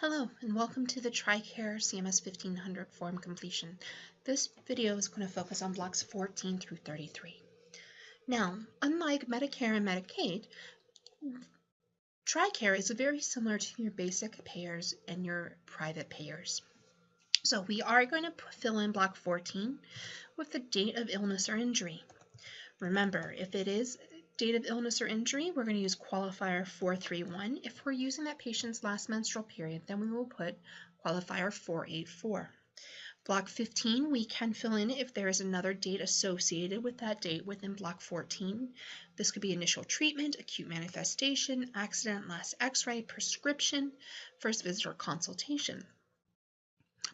Hello and welcome to the TRICARE CMS 1500 form completion. This video is going to focus on blocks 14 through 33. Now, unlike Medicare and Medicaid, TRICARE is very similar to your basic payers and your private payers. So we are going to fill in block 14 with the date of illness or injury. Remember, if it is date of illness or injury, we're going to use qualifier 431. If we're using that patient's last menstrual period, then we will put qualifier 484. Block 15, we can fill in if there is another date associated with that date within block 14. This could be initial treatment, acute manifestation, accident, last x-ray, prescription, first visit or consultation.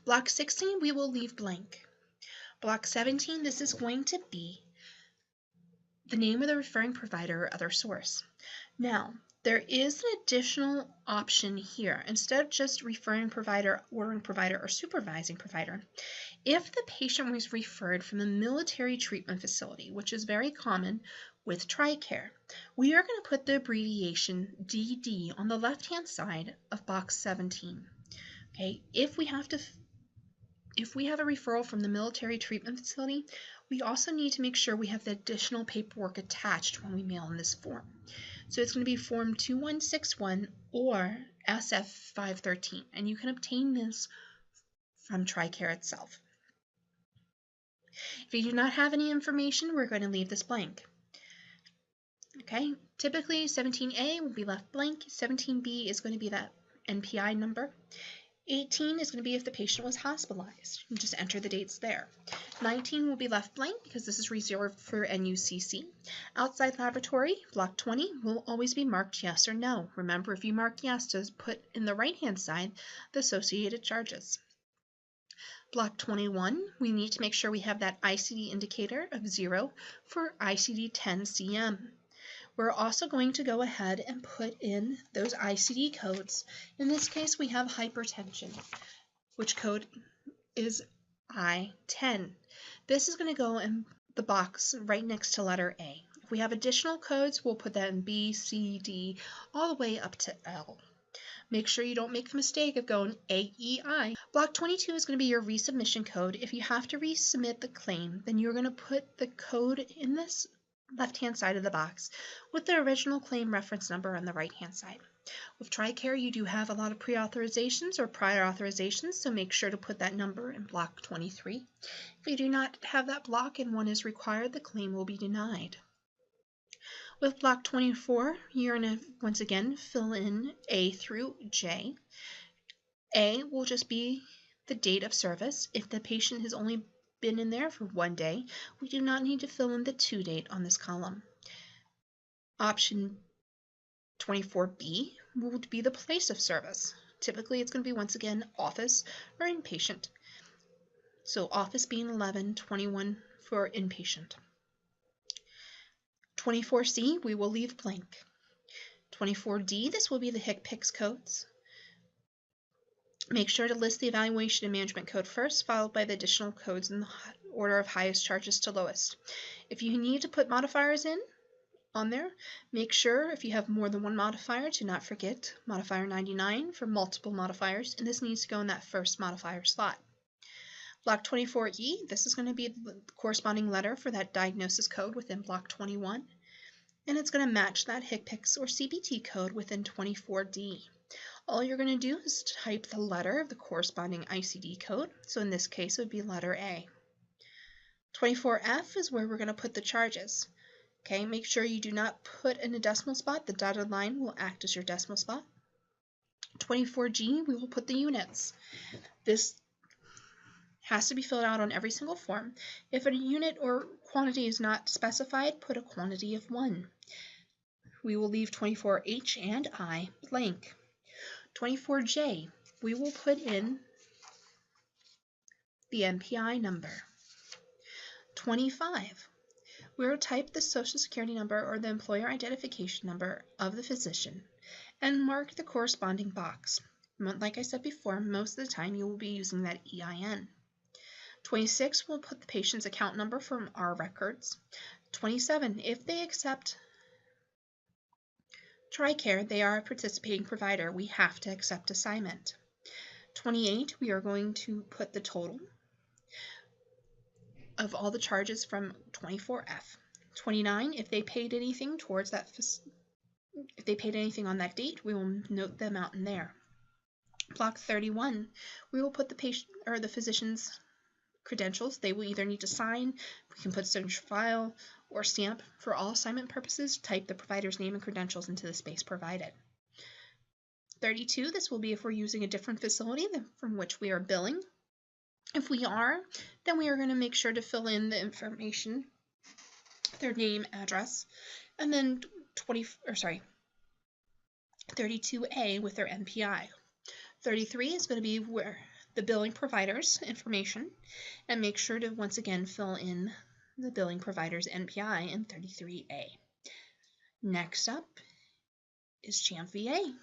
Block 16, we will leave blank. Block 17, this is going to be the name of the referring provider or other source. Now, there is an additional option here. Instead of just referring provider, ordering provider, or supervising provider, if the patient was referred from a military treatment facility, which is very common with TRICARE, we are going to put the abbreviation DD on the left-hand side of box 17. Okay, if we have a referral from the military treatment facility, we also need to make sure we have the additional paperwork attached when we mail in this form. So it's going to be form 2161 or SF513, and you can obtain this from TRICARE itself. If you do not have any information, we're going to leave this blank. Okay, typically 17A will be left blank, 17B is going to be that NPI number. 18 is going to be if the patient was hospitalized. You just enter the dates there. 19 will be left blank because this is reserved for NUCC. Outside laboratory, block 20 will always be marked yes or no. Remember, if you mark yes, to put in the right-hand side the associated charges. Block 21, we need to make sure we have that ICD indicator of 0 for ICD-10-CM. We're also going to go ahead and put in those ICD codes. In this case, we have hypertension, which code is I-10. This is going to go in the box right next to letter A. If we have additional codes, we'll put that in B, C, D, all the way up to L. Make sure you don't make the mistake of going A, E, I. Block 22 is going to be your resubmission code. If you have to resubmit the claim, then you're going to put the code in this left-hand side of the box with the original claim reference number on the right-hand side. With TRICARE, you do have a lot of pre-authorizations or prior authorizations, so make sure to put that number in block 23. If you do not have that block and one is required, the claim will be denied. With block 24, you're going to once again fill in A through J. A will just be the date of service. If the patient has only been in there for 1 day, we do not need to fill in the to date on this column. Option 24B would be the place of service. Typically, it's going to be once again office or inpatient. So office being 11, 21 for inpatient. 24C, we will leave blank. 24D, this will be the HCPCS codes. Make sure to list the evaluation and management code first, followed by the additional codes in the order of highest charges to lowest. If you need to put modifiers in on there, make sure if you have more than one modifier to not forget modifier 99 for multiple modifiers, and this needs to go in that first modifier slot. Block 24E, this is going to be the corresponding letter for that diagnosis code within block 21, and it's going to match that HCPCS or CBT code within 24D. All you're going to do is type the letter of the corresponding ICD code. So in this case, it would be letter A. 24F is where we're going to put the charges. Okay, make sure you do not put in a decimal spot. The dotted line will act as your decimal spot. 24G, we will put the units. This has to be filled out on every single form. If a unit or quantity is not specified, put a quantity of 1. We will leave 24H and I blank. 24J, we will put in the NPI number. 25, we will type the Social Security number or the employer identification number of the physician and mark the corresponding box. Like I said before, most of the time you will be using that EIN. 26, we'll put the patient's account number from our records. 27, if they accept TRICARE, they are a participating provider. We have to accept assignment. 28, we are going to put the total of all the charges from 24F. 29, if they paid anything towards that, if they paid anything on that date, we will note the amount in there. Block 31, we will put the patient or the physician's credentials. They will either need to sign, we can put signature file, or stamp. For all assignment purposes, type the provider's name and credentials into the space provided. 32, this will be if we're using a different facility from which we are billing. If we are, then we are going to make sure to fill in the information, their name, address, and then 32A with their NPI. 33 is going to be where the billing provider's information, and make sure to once again fill in the billing provider's NPI in 33A. Next up is CHAMP VA.